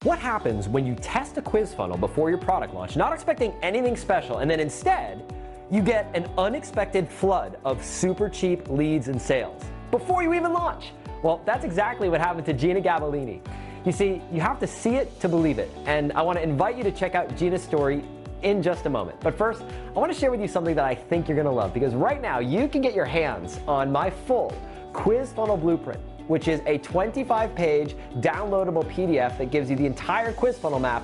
What happens when you test a quiz funnel before your product launch, not expecting anything special, and then instead, you get an unexpected flood of super cheap leads and sales before you even launch? Well, that's exactly what happened to Gina Gabellini. You see, you have to see it to believe it, and I want to invite you to check out Gina's story in just a moment. But first, I want to share with you something that I think you're going to love, because right now you can get your hands on my full quiz funnel blueprint, which is a 25-page downloadable PDF that gives you the entire quiz funnel map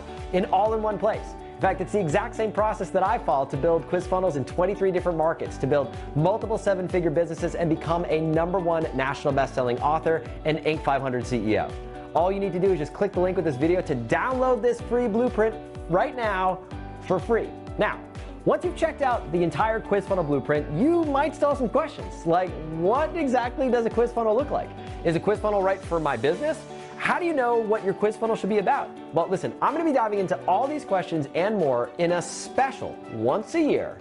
all in one place. In fact, it's the exact same process that I followed to build quiz funnels in 23 different markets, to build multiple seven-figure businesses and become a #1 national best-selling author and Inc. 500 CEO. All you need to do is just click the link with this video to download this free blueprint right now for free. Now, once you've checked out the entire quiz funnel blueprint, you might still have some questions, like what exactly does a quiz funnel look like? Is a quiz funnel right for my business? How do you know what your quiz funnel should be about? Well, listen, I'm going to be diving into all these questions and more in a special, once a year,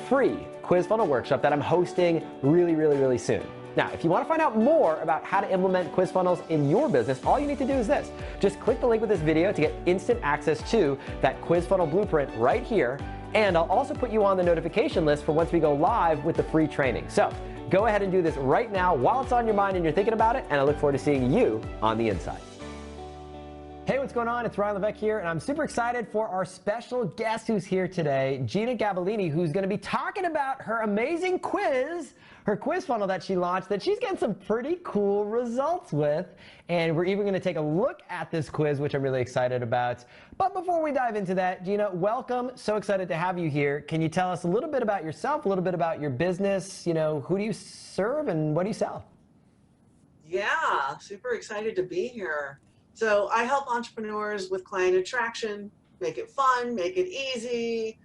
free quiz funnel workshop that I'm hosting really soon. Now, if you want to find out more about how to implement quiz funnels in your business, all you need to do is this. Just click the link with this video to get instant access to that quiz funnel blueprint right here. And I'll also put you on the notification list for once we go live with the free training. So go ahead and do this right now while it's on your mind and you're thinking about it, and I look forward to seeing you on the inside. Hey, what's going on? It's Ryan Levesque here, and I'm super excited for our special guest who's here today, Gina Gabellini, who's going to be talking about her amazing quiz, her quiz funnel that she launched that she's getting some pretty cool results with. And we're even going to take a look at this quiz, which I'm really excited about. But before we dive into that, Gina, welcome. So excited to have you here. Can you tell us a little bit about yourself, a little bit about your business? You know, who do you serve and what do you sell? Yeah, super excited to be here. So I help entrepreneurs with client attraction, make it fun, make it easy,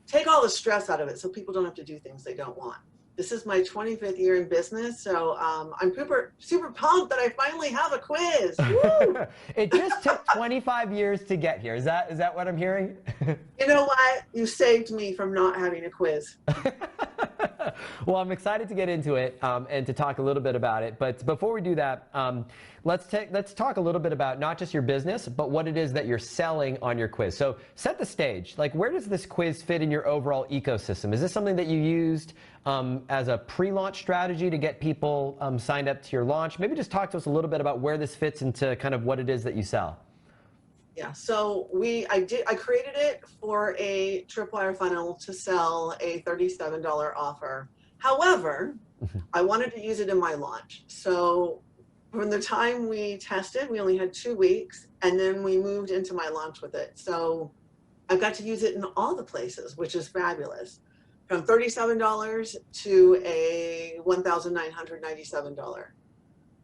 take all the stress out of it so people don't have to do things they don't want. This is my 25th year in business, so I'm super pumped that I finally have a quiz. Woo! It just took 25 years to get here. Is that what I'm hearing? You know what? You saved me from not having a quiz. Well, I'm excited to get into it and to talk a little bit about it. But before we do that, let's talk a little bit about not just your business, but what it is that you're selling on your quiz. So set the stage. Like, where does this quiz fit in your overall ecosystem? Is this something that you used as a pre-launch strategy to get people signed up to your launch? Maybe just talk to us a little bit about where this fits into kind of what it is that you sell. Yeah, so I created it for a tripwire funnel to sell a $37 offer. However, I wanted to use it in my launch. So from the time we tested, we only had 2 weeks, and then we moved into my launch with it. So I've got to use it in all the places, which is fabulous. From $37 to a $1,997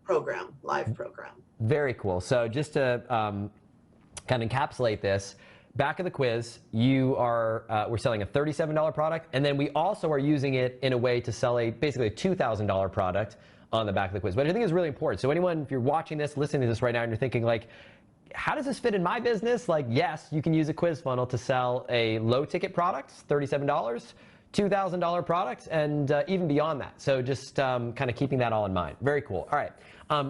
program, live program. Very cool. So just to kind of encapsulate this, back of the quiz, we're selling a $37 product, and then we also are using it in a way to sell basically a $2,000 product on the back of the quiz. But I think it's really important. So anyone, if you're watching this, listening to this right now, and you're thinking like, how does this fit in my business? Like, yes, you can use a quiz funnel to sell a low ticket product, $37, $2,000 products, and even beyond that. So just kind of keeping that all in mind. Very cool. All right.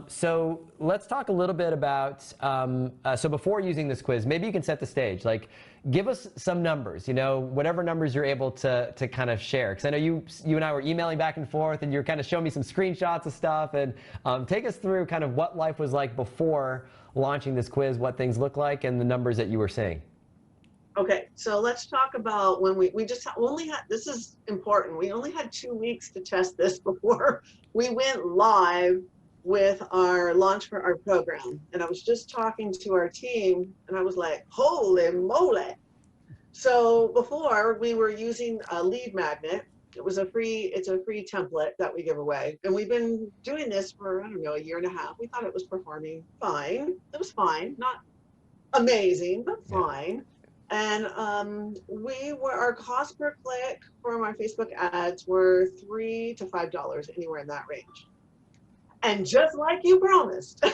So let's talk a little bit about, so before using this quiz, maybe you can set the stage. Like, give us some numbers, you know, whatever numbers you're able to kind of share. Because I know you and I were emailing back and forth, and you're kind of showing me some screenshots of stuff. And take us through kind of what life was like before launching this quiz, what things look like, and the numbers that you were seeing. Okay, so let's talk about when we only had, this is important, we only had 2 weeks to test this before we went live with our launch for our program. And I was just talking to our team, and I was like, holy moly. So before, we were using a lead magnet. It's a free template that we give away. And we've been doing this for, I don't know, 1.5 years. We thought it was performing fine. It was fine, not amazing, but fine. And our cost per click from our Facebook ads were $3 to $5, anywhere in that range. And just like you promised,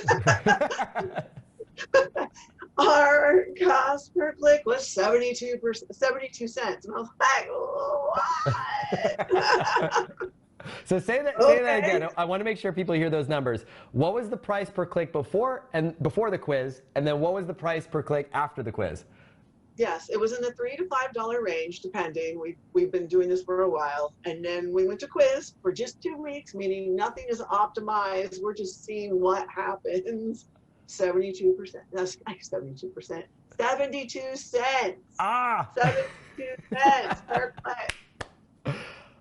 our cost per click was 72 cents. And I was like, what? So say that Okay. again. I want to make sure people hear those numbers. What was the price per click before the quiz, and then what was the price per click after the quiz? Yes, it was in the $3 to $5 range, depending. We've been doing this for a while, and then we went to quiz for just 2 weeks, meaning nothing is optimized. We're just seeing what happens. 72%. That's 72%. 72 cents. Ah! 72 cents per click.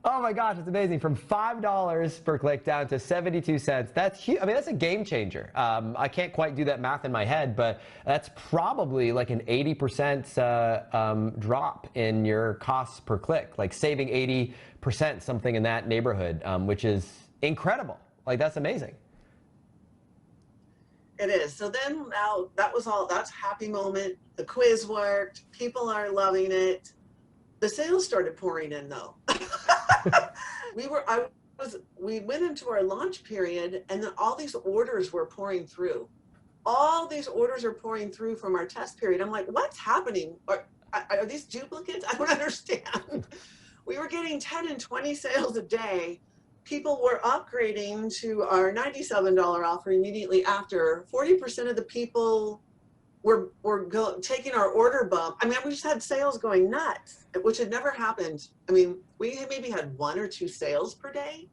Oh my gosh, it's amazing. From $5 per click down to 72 cents. That's huge. I mean, that's a game changer. I can't quite do that math in my head, but that's probably like an 80% drop in your costs per click, like saving 80%, something in that neighborhood, which is incredible. Like, that's amazing. It is. So then now that was all, that's a happy moment. The quiz worked. People are loving it. The sales started pouring in though. We went into our launch period and then all these orders were pouring through. All these orders are pouring through from our test period. I'm like, what's happening? Are these duplicates? I don't understand. We were getting 10 and 20 sales a day. People were upgrading to our $97 offer immediately after. 40% of the people were taking our order bump. I mean, we just had sales going nuts, which had never happened. I mean, we maybe had 1 or 2 sales per day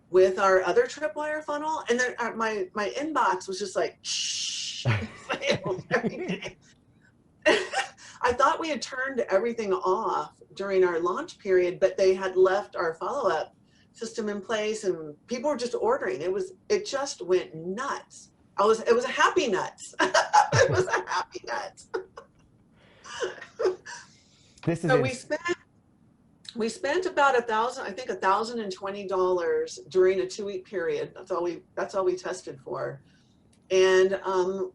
with our other tripwire funnel, and then my inbox was just like shh, sales every day. I thought we had turned everything off during our launch period, but they had left our follow-up system in place, and people were just ordering. It just went nuts. It was a happy nuts. It was a happy nuts. This is So we spent about $1,020 during a 2-week period. That's all we tested for, and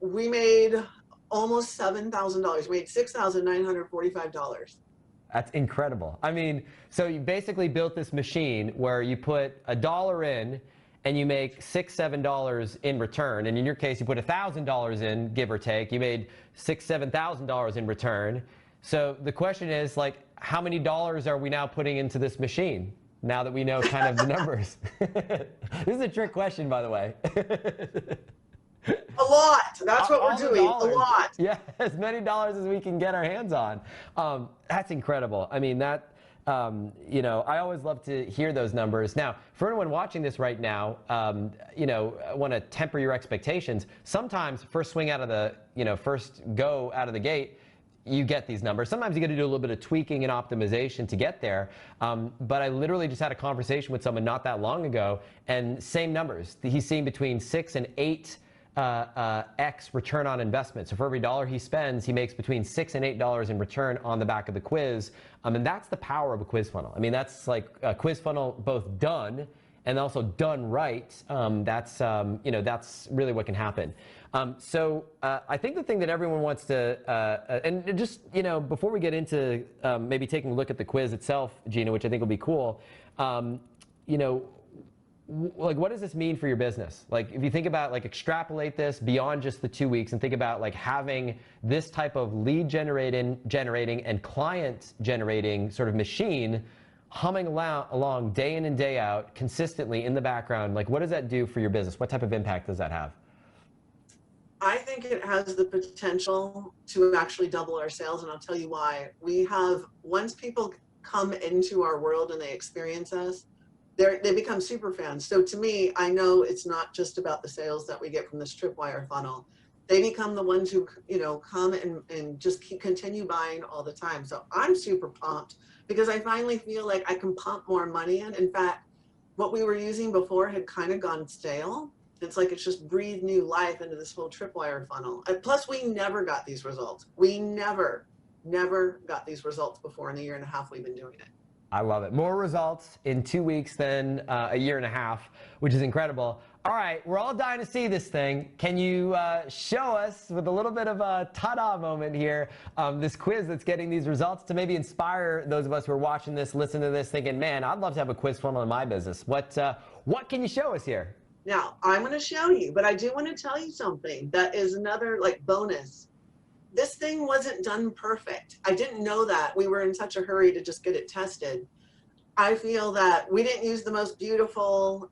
we made almost $7,000. We made $6,945. That's incredible. I mean, so you basically built this machine where you put $1 in and you make $6, $7 in return. And in your case, you put $1,000 in, give or take. You made $6,000, $7,000 in return. So the question is, like, how many dollars are we now putting into this machine now that we know kind of the numbers? This is a trick question, by the way. A lot. That's what we're doing. A lot. Yeah, as many dollars as we can get our hands on. That's incredible. I mean, that, you know, I always love to hear those numbers. Now, for anyone watching this right now, you know, I want to temper your expectations. Sometimes first swing out of the, you know, first go out of the gate, you get these numbers. Sometimes you got to do a little bit of tweaking and optimization to get there. But I literally just had a conversation with someone not that long ago, and same numbers. He's seeing between 6 and 8 X return on investment. So for every dollar he spends, he makes between $6 and $8 in return on the back of the quiz. And that's the power of a quiz funnel. I mean, that's like a quiz funnel both done and also done right. That's you know, that's really what can happen. So I think the thing that everyone wants to, and just, you know, before we get into maybe taking a look at the quiz itself, Gina, which I think will be cool, you know, like, what does this mean for your business? Like, if you think about, like, extrapolate this beyond just the 2 weeks and think about, like, having this type of lead generating and client generating sort of machine humming along day in and day out consistently in the background, like, what does that do for your business? What type of impact does that have? I think it has the potential to actually double our sales, and I'll tell you why. Once people come into our world and they experience us, they become super fans. So to me, I know it's not just about the sales that we get from this tripwire funnel. They become the ones who, you know, come and just continue buying all the time. So I'm super pumped because I finally feel like I can pump more money in. In fact, what we were using before had kind of gone stale. It's like it's just breathed new life into this whole tripwire funnel. And plus, we never got these results. We never got these results before in the 1.5 years we've been doing it. I love it. More results in 2 weeks than a 1.5 years, which is incredible. All right, we're all dying to see this thing. Can you show us, with a little bit of a ta-da moment here, this quiz that's getting these results to maybe inspire those of us who are watching this, listening to this, thinking, man, I'd love to have a quiz funnel in my business. What can you show us here? Now, I'm going to show you, but I do want to tell you something that is another, like, bonus. This thing wasn't done perfect. I didn't know that. We were in such a hurry to just get it tested. I feel that we didn't use the most beautiful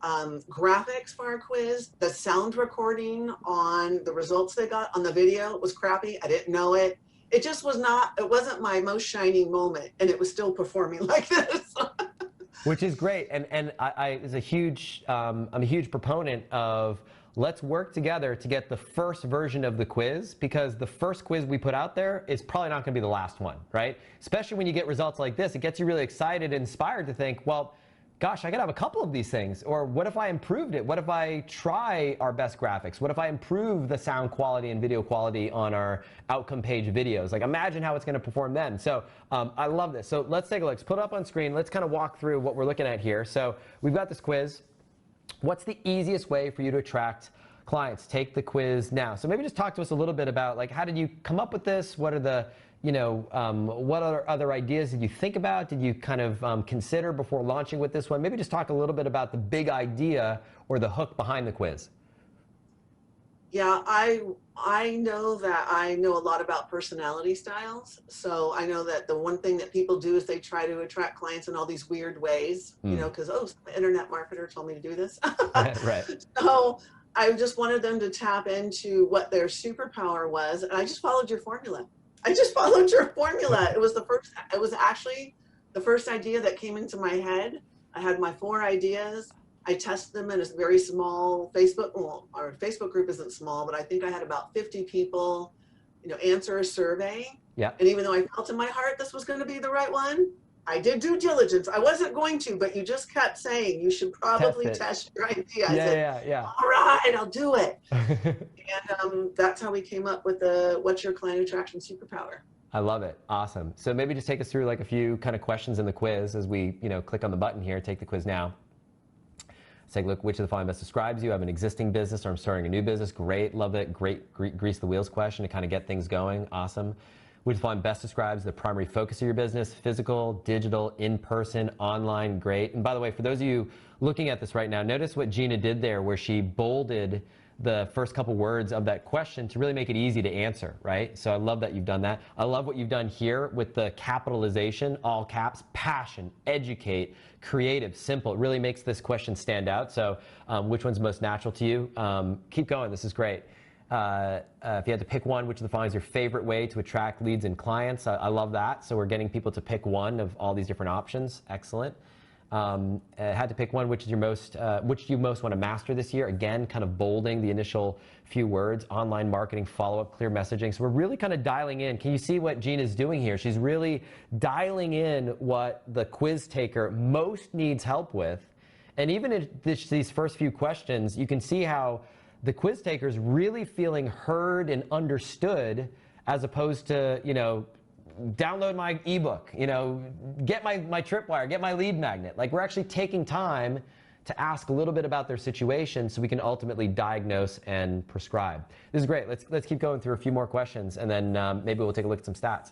graphics for our quiz. The sound recording on the results they got on the video was crappy. I didn't know it. It just was not, it wasn't my most shining moment, and it was still performing like this. Which is great, and I'm a huge proponent of let's work together to get the first version of the quiz, because the first quiz we put out there is probably not going to be the last one, right? Especially when you get results like this, it gets you really excited and inspired to think, well, gosh, I could have a couple of these things. Or what if I improved it? What if I try our best graphics? What if I improve the sound quality and video quality on our outcome page videos? Like, imagine how it's going to perform then. So I love this. So let's take a look. Let's put it up on screen. Let's kind of walk through what we're looking at here. So we've got this quiz. What's the easiest way for you to attract clients? Take the quiz now. So maybe just talk to us a little bit about, like, how did you come up with this? What are the, what other ideas did you think about? Did you kind of consider before launching with this one? Maybe just talk a little bit about the big idea or the hook behind the quiz. Yeah, I know that I know a lot about personality styles. So I know that the one thing that people do is they try to attract clients in all these weird ways, because, oh, some internet marketer told me to do this. Right. So I just wanted them to tap into what their superpower was. And I just followed your formula. It was actually the first idea that came into my head. I had my 4 ideas. I tested them in a very small Facebook, well, our Facebook group isn't small, but I think I had about 50 people, answer a survey. Yeah. And even though I felt in my heart this was going to be the right one, I did due diligence. I wasn't going to, but you just kept saying you should probably test your idea. I said, all right, I'll do it. And that's how we came up with the what's your client attraction superpower. I love it. Awesome. So maybe just take us through like a few kind of questions in the quiz as we, click on the button here, take the quiz now. Let's take a look. Which of the following best describes you? I have an existing business or I'm starting a new business. Great. Love it. Great. Grease the wheels question to kind of get things going. Awesome. Which of the following best describes the primary focus of your business? Physical, digital, in-person, online. Great. And by the way, for those of you looking at this right now, notice what Gina did there where she bolded the first couple words of that question to really make it easy to answer, right? So I love that you've done that. I love what you've done here with the capitalization, all caps, passion, educate, creative, simple. It really makes this question stand out. So which one's most natural to you? Keep going. This is great. If you had to pick one, which of the following is your favorite way to attract leads and clients? I love that. So we're getting people to pick one of all these different options. Excellent. Had to pick one, which you most want to master this year. Again, kind of bolding the initial few words: online marketing, follow-up, clear messaging. So we're really kind of dialing in. Can you see what Gina's doing here? She's really dialing in what the quiz taker most needs help with. And even in these first few questions, you can see how the quiz taker is really feeling heard and understood, as opposed to, download my ebook, get my tripwire, get my lead magnet. Like, we're actually taking time to ask a little bit about their situation so we can ultimately diagnose and prescribe. This is great. Let's keep going through a few more questions, and then maybe we'll take a look at some stats.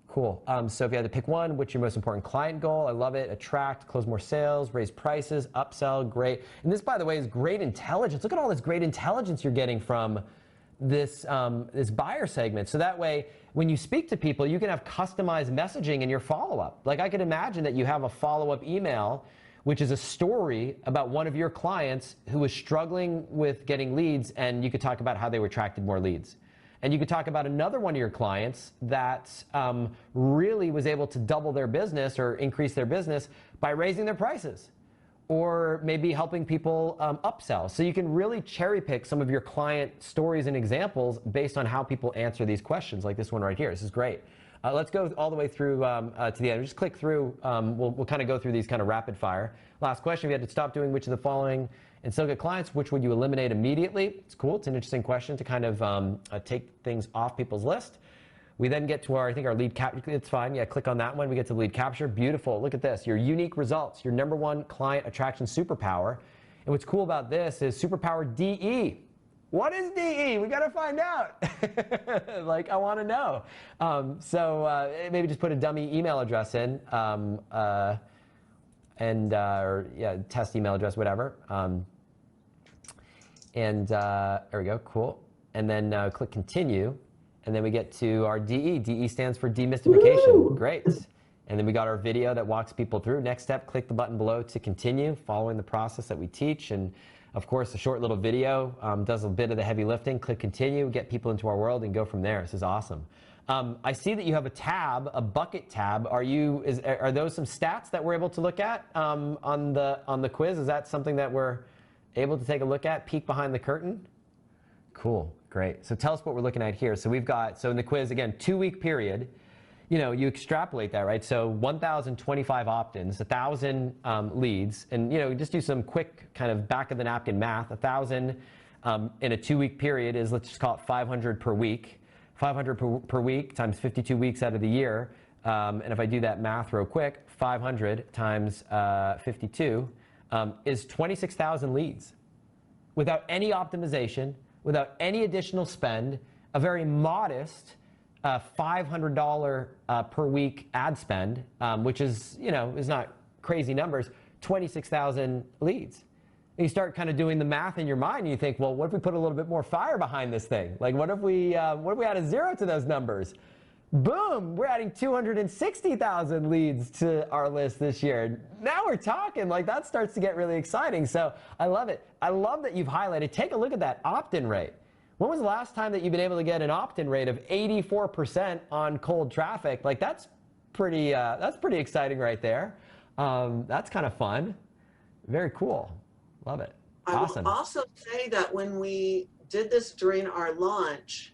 Cool. So if you had to pick one, what's your most important client goal? I love it. Attract, close more sales, raise prices, upsell. Great. And this, by the way, is great intelligence. Look at all this great intelligence you're getting from this buyer segment. So that way, when you speak to people, you can have customized messaging in your follow-up. Like, I could imagine that you have a follow-up email, which is a story about one of your clients who was struggling with getting leads, and you could talk about how they attracted more leads. And you could talk about another one of your clients that really was able to double their business or increase their business by raising their prices, or maybe helping people upsell. So you can really cherry pick some of your client stories and examples based on how people answer these questions, like this one right here. This is great. Let's go all the way through to the end. Just click through. We'll kind of go through these kind of rapid fire. Last question, if you had to stop doing which of the following and still get clients, which would you eliminate immediately? It's cool. It's an interesting question to kind of take things off people's list. We then get to our lead capture. It's fine. Yeah, click on that one. We get to lead capture. Beautiful. Look at this. Your unique results, your #1 client attraction superpower. And what's cool about this is superpower DE. What is DE? We got to find out. Like, I want to know. Maybe just put a dummy email address in, or test email address, whatever. There we go. Cool. And then click continue. And then we get to our DE. DE stands for demystification. Great. And then we got our video that walks people through. Next step, click the button below to continue following the process that we teach. And of course, a short little video does a bit of the heavy lifting. Click continue, get people into our world, and go from there. This is awesome. I see that you have a tab, a bucket tab. Are those some stats that we're able to look at on the quiz? Is that something that we're able to take a look at, peek behind the curtain? Cool, great. So tell us what we're looking at here. So we've got, so in the quiz, again, 2-week period. You extrapolate that, right? So 1,025 opt-ins, 1,000 leads, and just do some quick kind of back of the napkin math. 1,000 in a 2-week period is, let's just call it 500 per week. 500 per week times 52 weeks out of the year. And if I do that math real quick, 500 times 52 is 26,000 leads. Without any optimization, without any additional spend, a very modest $500 per week ad spend, which is not crazy numbers, 26,000 leads. And you start kind of doing the math in your mind, and you think, well, what if we put a little bit more fire behind this thing? Like, what if we add a 0 to those numbers? Boom, we're adding 260,000 leads to our list this year. Now we're talking, like that starts to get really exciting. So I love it. I love that you've highlighted. Take a look at that opt-in rate. When was the last time that you've been able to get an opt-in rate of 84% on cold traffic? Like that's pretty exciting right there. That's kind of fun. Very cool. Love it. Awesome. I will also say that when we did this during our launch,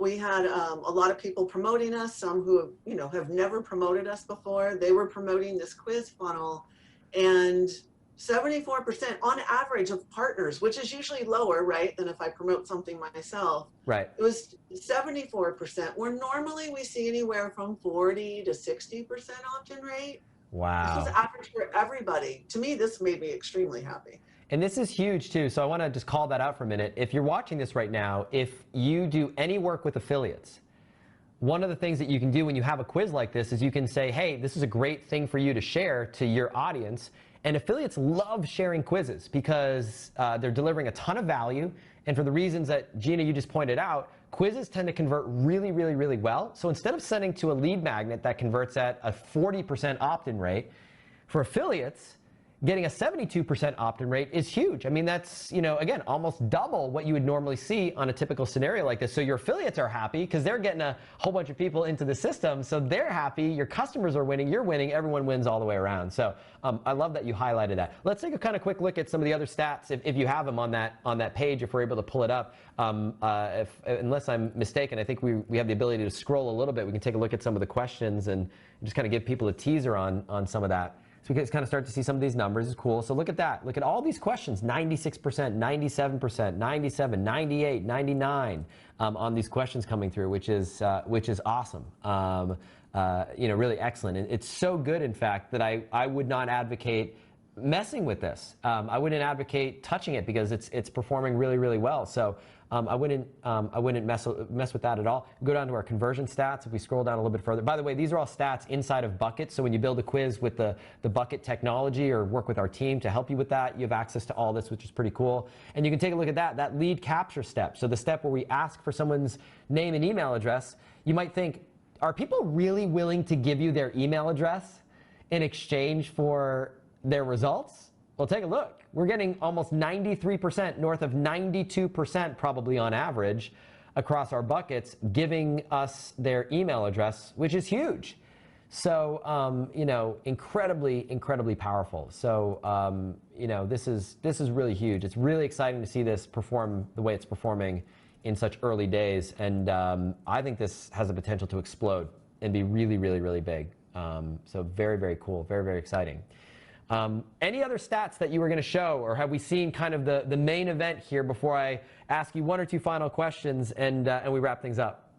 we had a lot of people promoting us, some who have never promoted us before. They were promoting this quiz funnel, and 74% on average of partners, which is usually lower, right, than if I promote something myself. Right. It was 74%, where normally we see anywhere from 40 to 60% opt-in rate. Wow. This was average for everybody. To me, this made me extremely happy. And this is huge too, so I want to just call that out for a minute. If you're watching this right now, if you do any work with affiliates, one of the things that you can do when you have a quiz like this is you can say, hey, this is a great thing for you to share to your audience. And affiliates love sharing quizzes because they're delivering a ton of value. And for the reasons that Gina, you just pointed out, quizzes tend to convert really, really, really well. So instead of sending to a lead magnet that converts at a 40% opt-in rate, for affiliates, getting a 72% opt-in rate is huge. I mean, that's, again, almost double what you would normally see on a typical scenario like this. So your affiliates are happy because they're getting a whole bunch of people into the system. So they're happy, your customers are winning, you're winning, everyone wins all the way around. So I love that you highlighted that. Let's take a kind of quick look at some of the other stats, if you have them on that page, if we're able to pull it up. Unless I'm mistaken, I think we have the ability to scroll a little bit. We can take a look at some of the questions and just kind of give people a teaser on some of that. So we can kind of start to see some of these numbers. It's cool. So look at that. Look at all these questions, 96%, 97%, 97, 98, 99 on these questions coming through, which is awesome. Really excellent. And it's so good, in fact, that I would not advocate messing with this. I wouldn't advocate touching it because it's performing really, really well. So I wouldn't mess with that at all. Go down to our conversion stats. If we scroll down a little bit further, by the way, these are all stats inside of buckets. So when you build a quiz with the bucket technology or work with our team to help you with that, you have access to all this, which is pretty cool. And you can take a look at that lead capture step. So the step where we ask for someone's name and email address, you might think, are people really willing to give you their email address in exchange for their results? Well, take a look. We're getting almost 93%, north of 92% probably on average across our buckets, giving us their email address, which is huge. So, incredibly, incredibly powerful. So, this is really huge. It's really exciting to see this perform the way it's performing in such early days. And I think this has the potential to explode and be really, really, really big. So very, very cool. Very, very exciting. Any other stats that you were going to show, or have we seen kind of the main event here before I ask you one or two final questions and we wrap things up?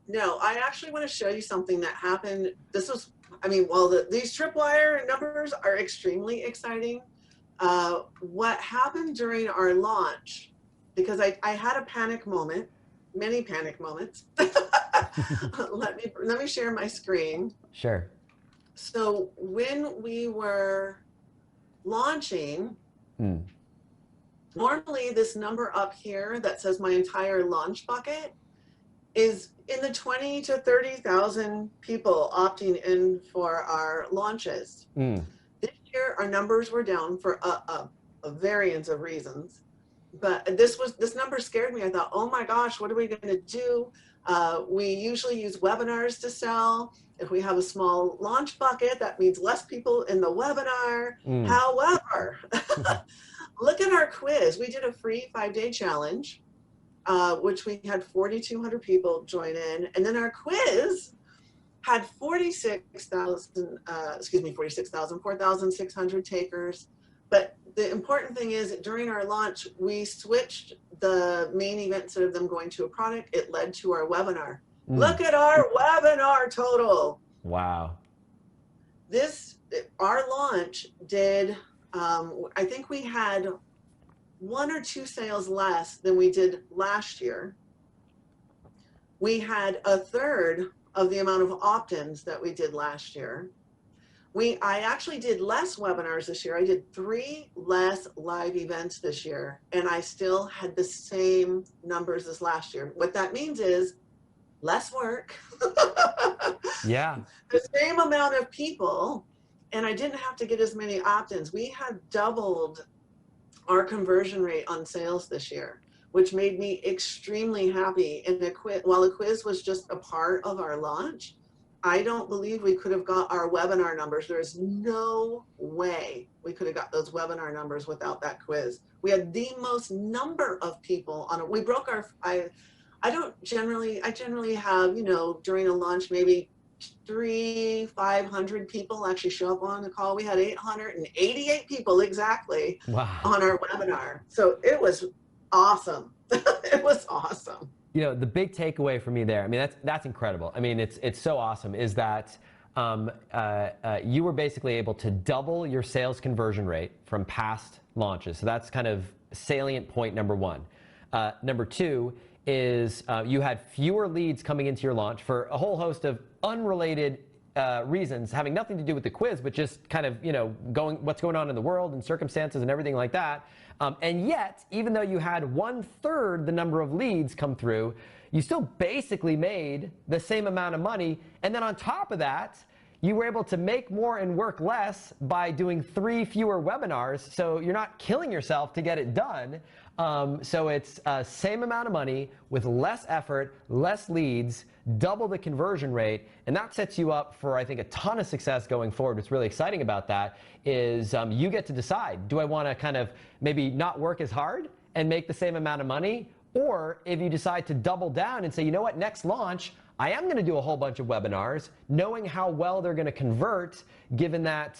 No, I actually want to show you something that happened. This was, these tripwire numbers are extremely exciting. What happened during our launch, because I had a panic moment, many panic moments. Let me share my screen. Sure. So when we were launching, normally this number up here that says my entire launch bucket is in the 20 to 30,000 people opting in for our launches. This year, our numbers were down for a variance of reasons. But this number scared me. I thought, oh my gosh, what are we going to do? We usually use webinars to sell. If we have a small launch bucket, that means less people in the webinar. However, look at our quiz. We did a free 5-day challenge, which we had 4,200 people join in. And then our quiz had 4,600 takers. But the important thing is during our launch, we switched the main event. Instead of them going to a product, it led to our webinar. Look at our webinar total. Wow. Our launch did, I think we had 1 or 2 sales less than we did last year. We had a third of the amount of opt-ins that we did last year. I actually did less webinars this year. I did 3 less live events this year, and I still had the same numbers as last year. What that means is less work. Yeah. The same amount of people, and I didn't have to get as many opt-ins. We had doubled our conversion rate on sales this year, which made me extremely happy. And while the quiz was just a part of our launch, I don't believe we could have got our webinar numbers. There's no way we could have got those webinar numbers without that quiz. We had the most number of people on it. We broke our, I generally have, during a launch, maybe 500 people actually show up on the call. We had 888 people exactly on our webinar. So it was awesome. It was awesome. The big takeaway for me there, I mean, that's incredible. I mean, it's so awesome, is that you were basically able to double your sales conversion rate from past launches. So that's kind of salient point number 1. Number 2 is you had fewer leads coming into your launch for a whole host of unrelated reasons, having nothing to do with the quiz, but just kind of, what's going on in the world and circumstances and everything like that. And yet, even though you had 1/3 the number of leads come through, you still basically made the same amount of money. And then on top of that, you were able to make more and work less by doing 3 fewer webinars. So you're not killing yourself to get it done. So it's same amount of money with less effort, less leads, double the conversion rate, and that sets you up for, I think, a ton of success going forward. What's really exciting about that is you get to decide, do I want to kind of maybe not work as hard and make the same amount of money? Or if you decide to double down and say, you know what, next launch, I am going to do a whole bunch of webinars, knowing how well they're going to convert, given that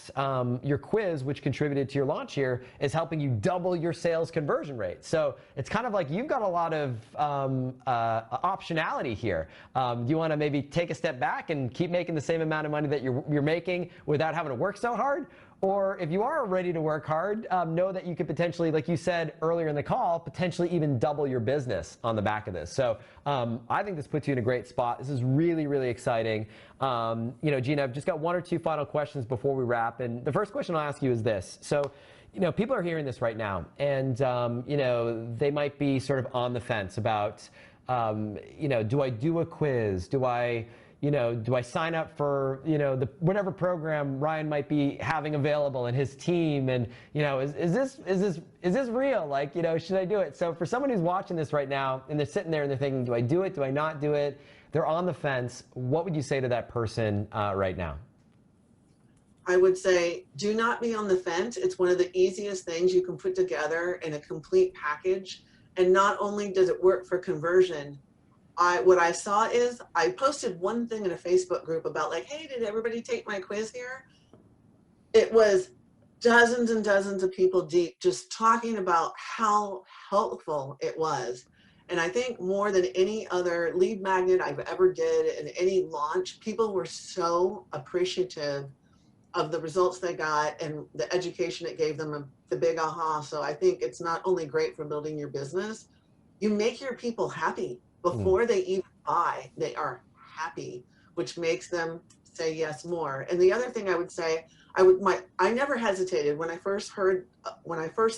your quiz, which contributed to your launch here, is helping you double your sales conversion rate. So it's kind of like you've got a lot of optionality here. Do you want to maybe take a step back and keep making the same amount of money that you're making without having to work so hard? Or if you are ready to work hard, know that you could potentially, like you said earlier in the call, potentially even double your business on the back of this. So I think this puts you in a great spot. This is really, really exciting. Gina, I've just got 1 or 2 final questions before we wrap. And the first question I'll ask you is this. So, people are hearing this right now, and, they might be sort of on the fence about, do I do a quiz? Do I sign up for, whatever program Ryan might be having available and his team? And, is this real? Like, should I do it? So for someone who's watching this right now and they're sitting there and they're thinking, do I do it? Do I not do it? They're on the fence. What would you say to that person right now? I would say, do not be on the fence. It's one of the easiest things you can put together in a complete package. And not only does it work for conversion, what I saw is I posted one thing in a Facebook group about like, hey, did everybody take my quiz here? It was dozens and dozens of people deep, just talking about how helpful it was. And I think more than any other lead magnet I've ever did in any launch, people were so appreciative of the results they got and the education it gave them, the big aha. So I think it's not only great for building your business, you make your people happy. Before they even buy, they are happy, which makes them say yes more. And the other thing I would say, I never hesitated when I first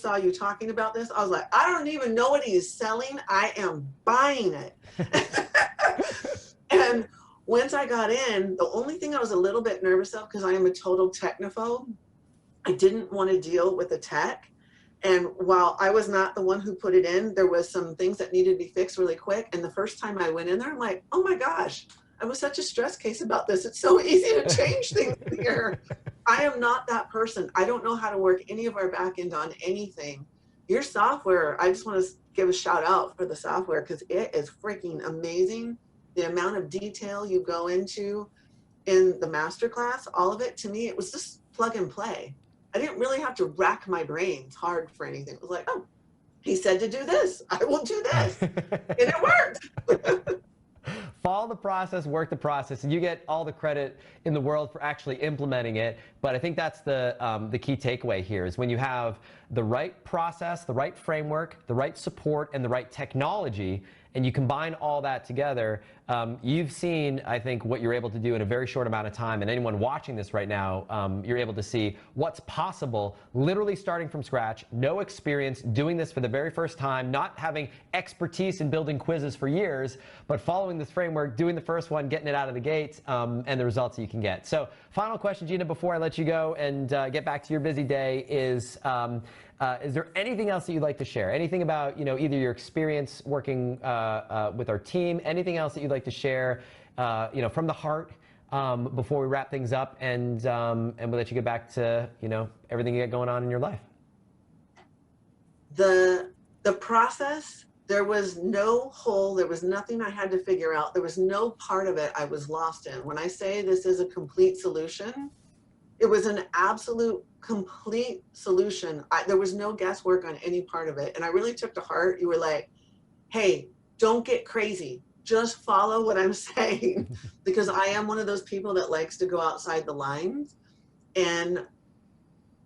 saw you talking about this. I was like, I don't even know what he's selling. I am buying it. once I got in, the only thing I was a little bit nervous of, because I am a total technophobe, I didn't want to deal with the tech. And while I was not the one who put it in, there was some things that needed to be fixed really quick. And the first time I went in there, I'm like, oh my gosh, I was such a stress case about this. It's so easy to change things here. I am not that person. I don't know how to work any of our back end on anything. Your software, I just want to give a shout out for the software because it is freaking amazing. The amount of detail you go into in the masterclass, all of it, to me, it was just plug and play. I didn't really have to rack my brains hard for anything. It was like, oh, he said to do this. I will do this. And it worked. Follow the process, work the process, and you get all the credit in the world for actually implementing it. But I think that's the key takeaway here is when you have the right process, the right framework, the right support, and the right technology, and you combine all that together, you've seen, I think, what you're able to do in a very short amount of time. And anyone watching this right now, you're able to see what's possible, literally starting from scratch, no experience, doing this for the very first time, not having expertise in building quizzes for years, but following this framework, doing the first one, getting it out of the gate, and the results that you can get. So final question, Gina, before I let you go and get back to your busy day is there anything else that you'd like to share? Anything about, either your experience working with our team, anything else that you'd like to share, from the heart before we wrap things up and we'll let you get back to, everything you got going on in your life? The process, there was no hole. There was nothing I had to figure out. There was no part of it I was lost in. When I say this is a complete solution, it was an absolute complete solution. There was no guesswork on any part of it. And I really took to heart. You were like, hey, don't get crazy. Just follow what I'm saying. Because I am one of those people that likes to go outside the lines. And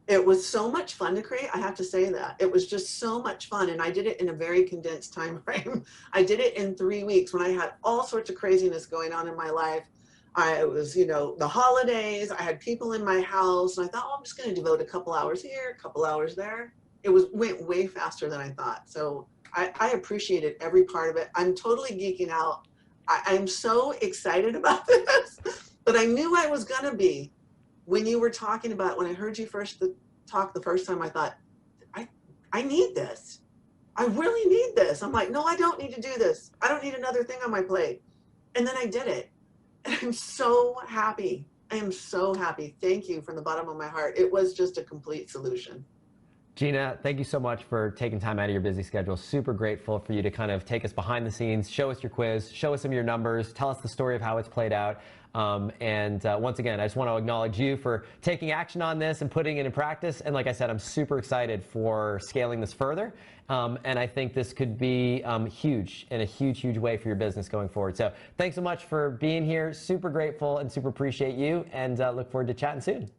it was so much fun to create. I have to say that. It was just so much fun. And I did it in a very condensed time frame. I did it in 3 weeks when I had all sorts of craziness going on in my life. I was, the holidays, I had people in my house, and I thought, oh, I'm just going to devote a couple hours here, a couple hours there. It went way faster than I thought. So I appreciated every part of it. I'm totally geeking out. I'm so excited about this, but I knew I was going to be when you were talking about, when I heard you talk the first time, I thought, I need this. I really need this. I'm like, no, I don't need to do this. I don't need another thing on my plate. And then I did it. And I'm so happy. I am so happy. Thank you from the bottom of my heart. It was just a complete solution. Gina, thank you so much for taking time out of your busy schedule. Super grateful for you to kind of take us behind the scenes, show us your quiz, show us some of your numbers, tell us the story of how it's played out. Once again, I just want to acknowledge you for taking action on this and putting it in practice. And like I said, I'm super excited for scaling this further. And I think this could be huge in a huge, huge way for your business going forward. So thanks so much for being here. Super grateful and super appreciate you, and look forward to chatting soon.